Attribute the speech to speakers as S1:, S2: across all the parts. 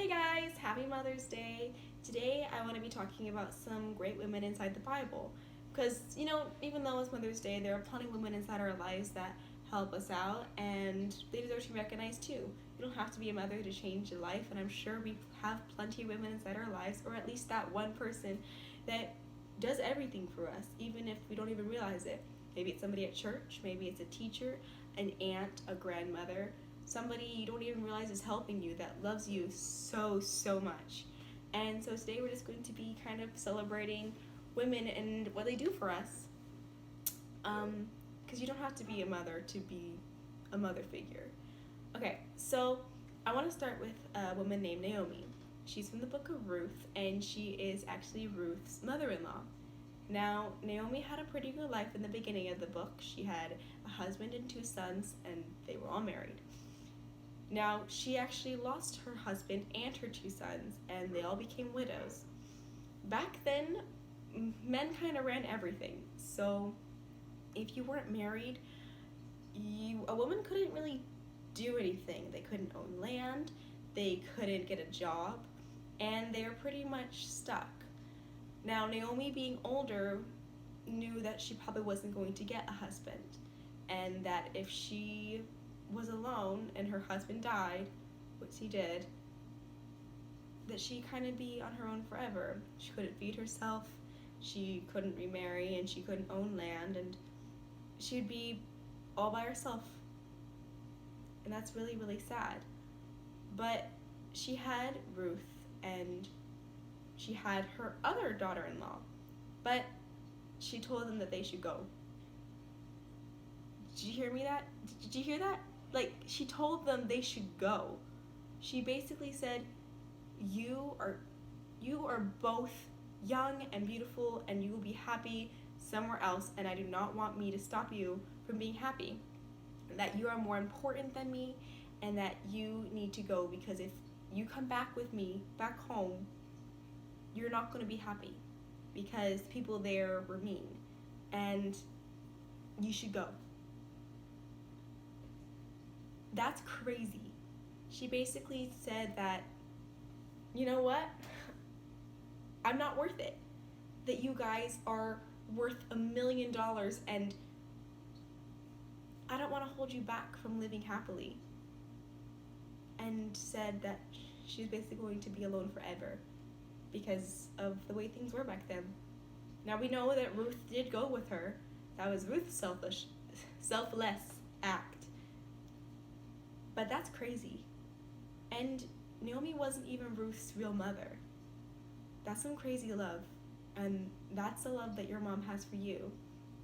S1: Hey guys, happy Mother's Day. Today I want to be talking about some great women inside the Bible. Because, even though it's Mother's Day, there are plenty of women inside our lives that help us out and they deserve to be recognized too. You don't have to be a mother to change your life, and I'm sure we have plenty of women inside our lives, or at least that one person that does everything for us, even if we don't even realize it. Maybe it's somebody at church, maybe it's a teacher, an aunt, a grandmother, somebody you don't even realize is helping you that loves you so, so much. And so today we're just going to be kind of celebrating women and what they do for us. Because you don't have to be a mother to be a mother figure. Okay, so I want to start with a woman named Naomi. She's from the book of Ruth, and she is actually Ruth's mother in law. Now, Naomi had a pretty good life in the beginning of the book. She had a husband and two sons, and they were all married. Now, she actually lost her husband and her two sons, and they all became widows. Back then, men kind of ran everything. So, if you weren't married, a woman couldn't really do anything. They couldn't own land, they couldn't get a job, and they were pretty much stuck. Now, Naomi, being older, knew that she probably wasn't going to get a husband, and that if she was alone and her husband died, which he did, that she kind of be on her own forever. She couldn't feed herself, she couldn't remarry, and she couldn't own land, and she'd be all by herself. And that's really, really sad. But she had Ruth, and she had her other daughter-in-law, but she told them that they should go. Did you hear me that? Did you hear that? Like, she told them they should go. She basically said, you are both young and beautiful, and you will be happy somewhere else, and I do not want me to stop you from being happy. That you are more important than me, and that you need to go, because if you come back with me back home, you're not going to be happy, because people there were mean, and you should go. That's crazy. She basically said that, you know what? I'm not worth it. That you guys are worth $1 million, and I don't want to hold you back from living happily. And said that she was basically going to be alone forever because of the way things were back then. Now we know that Ruth did go with her. That was Ruth's selfless act. But that's crazy. And Naomi wasn't even Ruth's real mother. That's some crazy love. And that's the love that your mom has for you.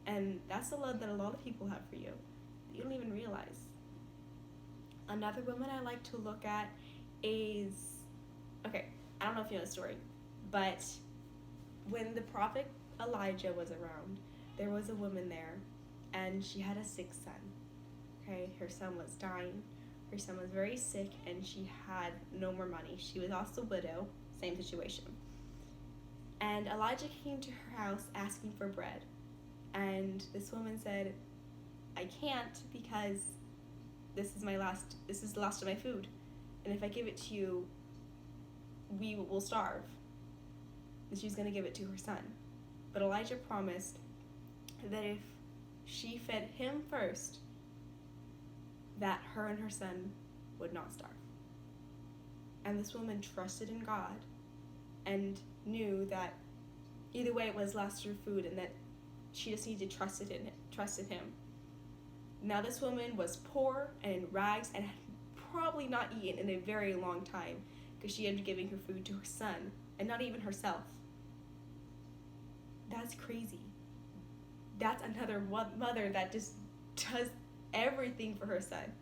S1: And that's the love that a lot of people have for you that you don't even realize. Another woman I like to look at is, okay, I don't know if you know the story, but when the prophet Elijah was around, there was a woman there, and she had a sick son. Okay, her son was dying. Her son was very sick, and she had no more money. She was also a widow, same situation. And Elijah came to her house asking for bread. And this woman said, I can't, because this is the last of my food. And if I give it to you, we will starve. And she was going to give it to her son. But Elijah promised that if she fed him first, that her and her son would not starve. And this woman trusted in God and knew that either way it was last of her food, and that she just needed to trust in him. Now this woman was poor and in rags and had probably not eaten in a very long time, because she ended up giving her food to her son and not even herself. That's crazy. That's another mother that just does everything for her son.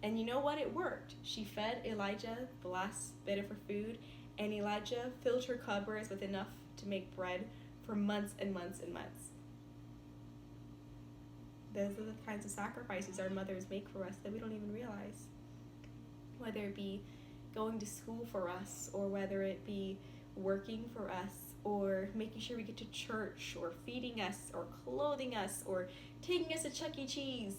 S1: And you know what? It worked. She fed Elijah the last bit of her food, and Elijah filled her cupboards with enough to make bread for months and months and months. Those are the kinds of sacrifices our mothers make for us that we don't even realize. Whether it be going to school for us, or whether it be working for us, or making sure we get to church, or feeding us, or clothing us, or taking us to Chuck E. Cheese.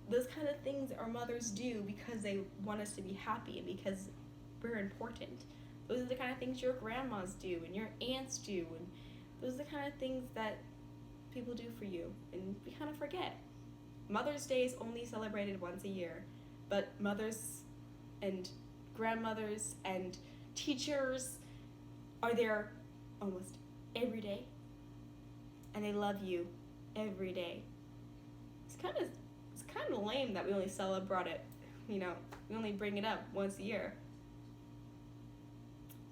S1: Those kind of things our mothers do because they want us to be happy, and because were important. Those are the kind of things your grandmas do and your aunts do, and those are the kind of things that people do for you, and we kind of forget. Mother's Day is only celebrated once a year, but mothers and grandmothers and teachers are there almost every day, and they love you every day. It's kind of lame that we only celebrate it, we only bring it up once a year.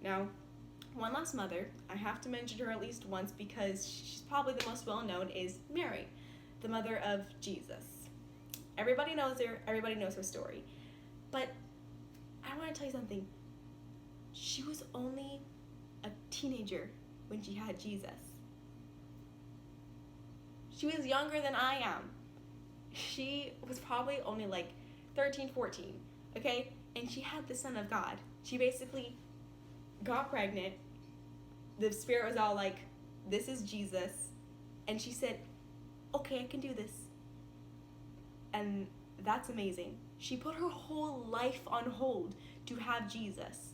S1: Now, one last mother, I have to mention her at least once because she's probably the most well-known, is Mary, the mother of Jesus. Everybody knows her, everybody knows her story. But I want to tell you something. She was only a teenager when she had Jesus. She was younger than I am. She was probably only like 13, 14, okay? And she had the Son of God. She basically got pregnant. The Spirit was all like, this is Jesus. And she said, okay, I can do this. And that's amazing. She put her whole life on hold to have Jesus.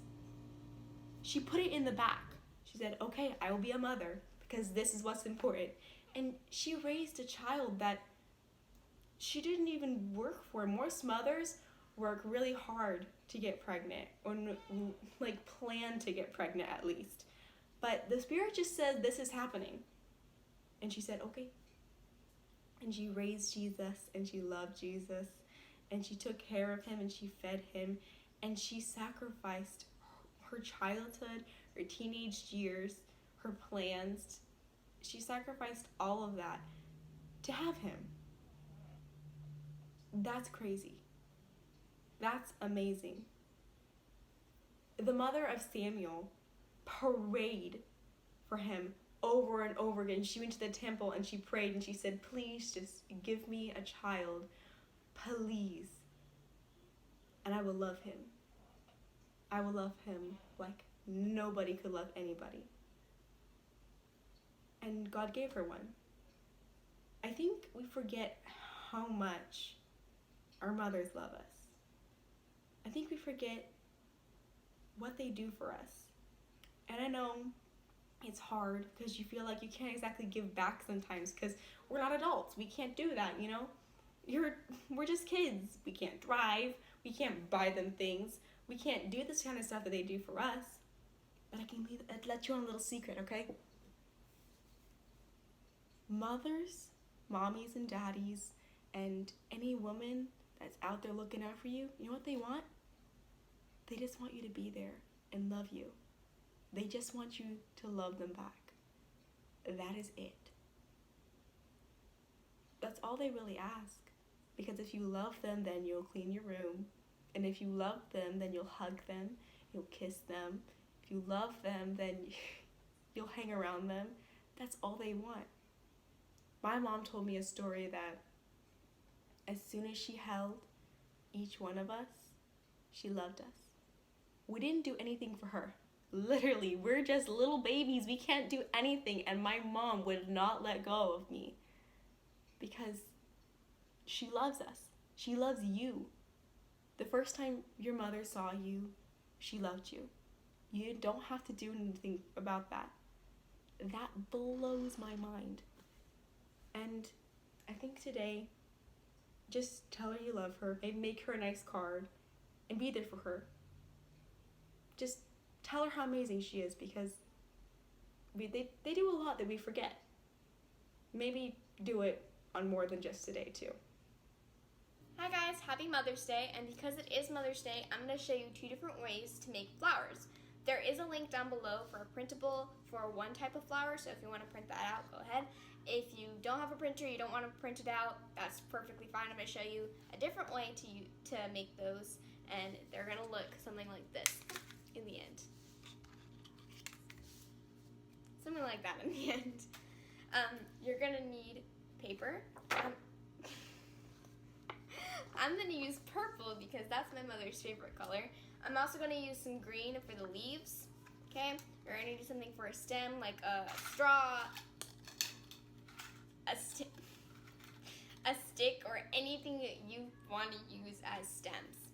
S1: She put it in the back. She said, okay, I will be a mother because this is what's important. And she raised a child that she didn't even work for. Most mothers work really hard to get pregnant, or like plan to get pregnant at least. But the Spirit just said, this is happening. And she said, okay. And she raised Jesus, and she loved Jesus, and she took care of him, and she fed him, and she sacrificed her childhood, her teenage years, her plans. She sacrificed all of that to have him. That's crazy. That's amazing. The mother of Samuel prayed for him over and over again. She went to the temple and she prayed and she said, please just give me a child, please. And I will love him. I will love him like nobody could love anybody. And God gave her one. I think we forget how much our mothers love us. I think we forget what they do for us. And I know it's hard because you feel like you can't exactly give back sometimes because we're not adults. We can't do that, We're just kids. We can't drive. We can't buy them things. We can't do this kind of stuff that they do for us. But I'd let you on a little secret, okay? Mothers, mommies and daddies, and any woman that's out there looking out for you, you know what they want? They just want you to be there and love you. They just want you to love them back. That is it. That's all they really ask. Because if you love them, then you'll clean your room. And if you love them, then you'll hug them. You'll kiss them. If you love them, then you'll hang around them. That's all they want. My mom told me a story that as soon as she held each one of us, she loved us. We didn't do anything for her. Literally, we're just little babies. We can't do anything. And my mom would not let go of me because she loves us. She loves you. The first time your mother saw you, she loved you. You don't have to do anything about that. That blows my mind. And I think today, just tell her you love her. Maybe make her a nice card and be there for her. Just tell her how amazing she is because they do a lot that we forget. Maybe do it on more than just today too.
S2: Hi guys, happy Mother's Day, and because it is Mother's Day, I'm going to show you 2 different ways to make flowers. There is a link down below for a printable for one type of flower, so if you want to print that out, go ahead. If you don't have a printer, you don't want to print it out, that's perfectly fine. I'm going to show you a different way to make those, and they're going to look something like this in the end. Something like that in the end. You're going to need paper. I'm going to use purple because that's my mother's favorite color. I'm also going to use some green for the leaves. Okay? You're going to do something for a stem, like a straw, a stick, or anything that you want to use as stems.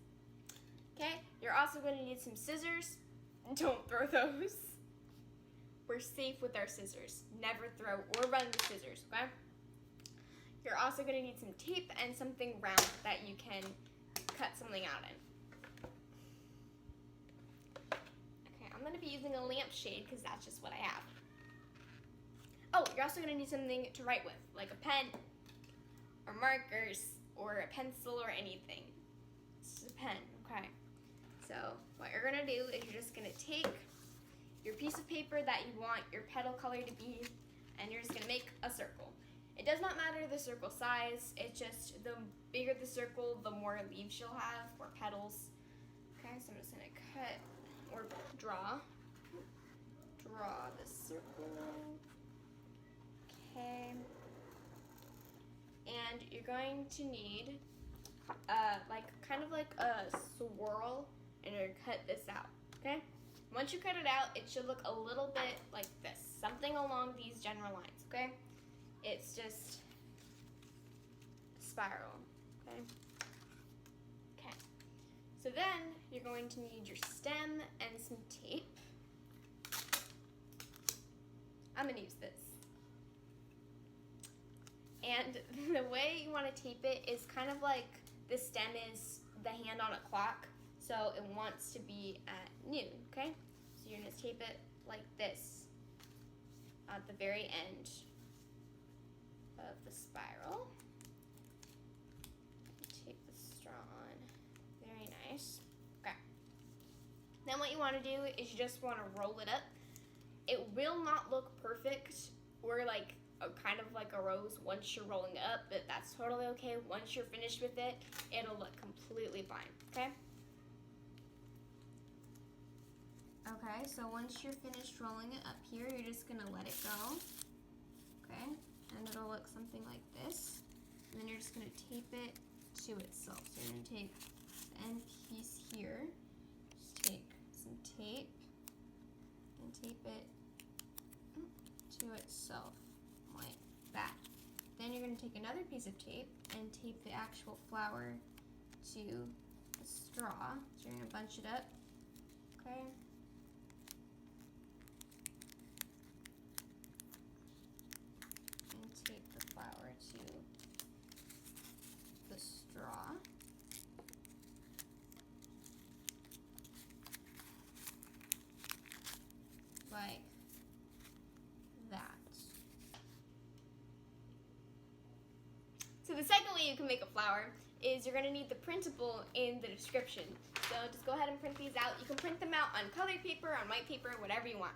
S2: Okay, you're also going to need some scissors. Don't throw those. We're safe with our scissors. Never throw or run the scissors, okay? You're also going to need some tape and something round that you can cut something out in. Okay, I'm going to be using a lampshade because that's just what I have. Oh, you're also going to need something to write with, like a pen or markers or a pencil or anything. It's a pen, okay? So what you're going to do is you're just going to take your piece of paper that you want your petal color to be, and you're just going to make a circle. It does not matter the circle size, it's just the bigger the circle, the more leaves you'll have, or petals. Okay, so I'm just going to cut or draw the circle. Okay. And you're going to need kind of like a swirl in order to cut this out, okay? Once you cut it out, it should look a little bit like this, something along these general lines, okay? It's just a spiral, okay? Okay, so then you're going to need your stem and some tape. I'm gonna use this. And the way you want to tape it is kind of like the stem is the hand on a clock, so it wants to be at noon, okay? So you're going to tape it like this at the very end of the spiral. Tape the straw on. Very nice. Okay. Then what you want to do is you just want to roll it up. It will not look perfect or like kind of like a rose once you're rolling it up, but that's totally okay. Once you're finished with it, it'll look completely fine, okay? Okay, so once you're finished rolling it up here, you're just gonna let it go, okay? And it'll look something like this. And then you're just gonna tape it to itself. So you're gonna take the end piece here, just take some tape and tape it to itself. Like that. Then you're going to take another piece of tape and tape the actual flower to the straw. So you're going to bunch it up, okay? And tape the flower to the straw. Like that. So the second way you can make a flower is you're going to need the printable in the description. So just go ahead and print these out. You can print them out on colored paper, on white paper, whatever you want.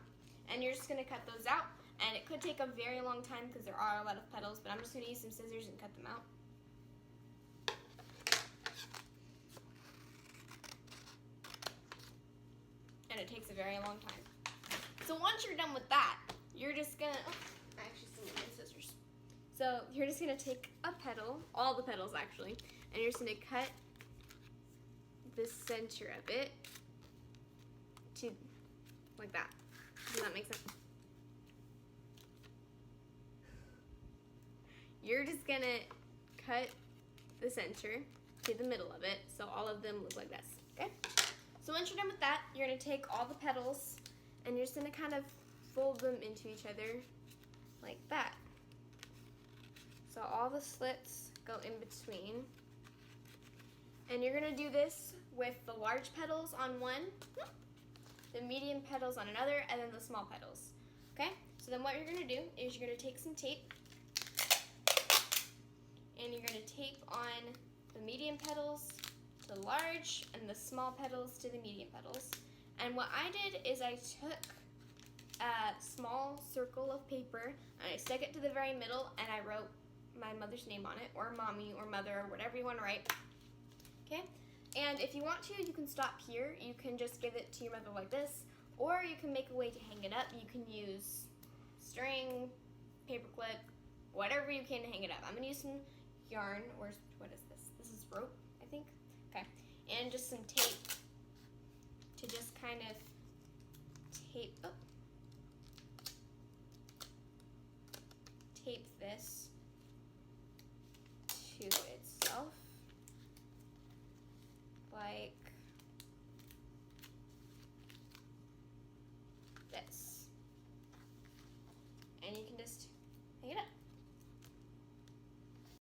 S2: And you're just going to cut those out. And it could take a very long time because there are a lot of petals, but I'm just going to use some scissors and cut them out. And it takes a very long time. So once you're done with that, you're just going to... Oh, I actually still need my scissors. So you're just going to take a petal, all the petals actually, and you're just going to cut the center of it to like that. Does that make sense? You're just going to cut the center to the middle of it so all of them look like this, okay? So once you're done with that, you're going to take all the petals and you're just going to kind of fold them into each other like that. So all the slits go in between. And you're going to do this with the large petals on one, the medium petals on another, and then the small petals. Okay? So then what you're going to do is you're going to take some tape and you're going to tape on the medium petals to the large and the small petals to the medium petals. And what I did is I took a small circle of paper and I stuck it to the very middle and I wrote my mother's name on it, or mommy, or mother, or whatever you want to write. Okay? And if you want to, you can stop here. You can just give it to your mother like this, or you can make a way to hang it up. You can use string, paper clip, whatever you can to hang it up. I'm going to use some yarn, or what is this? This is rope, I think. Okay. And just some tape to just kind of tape this to itself like this. And you can just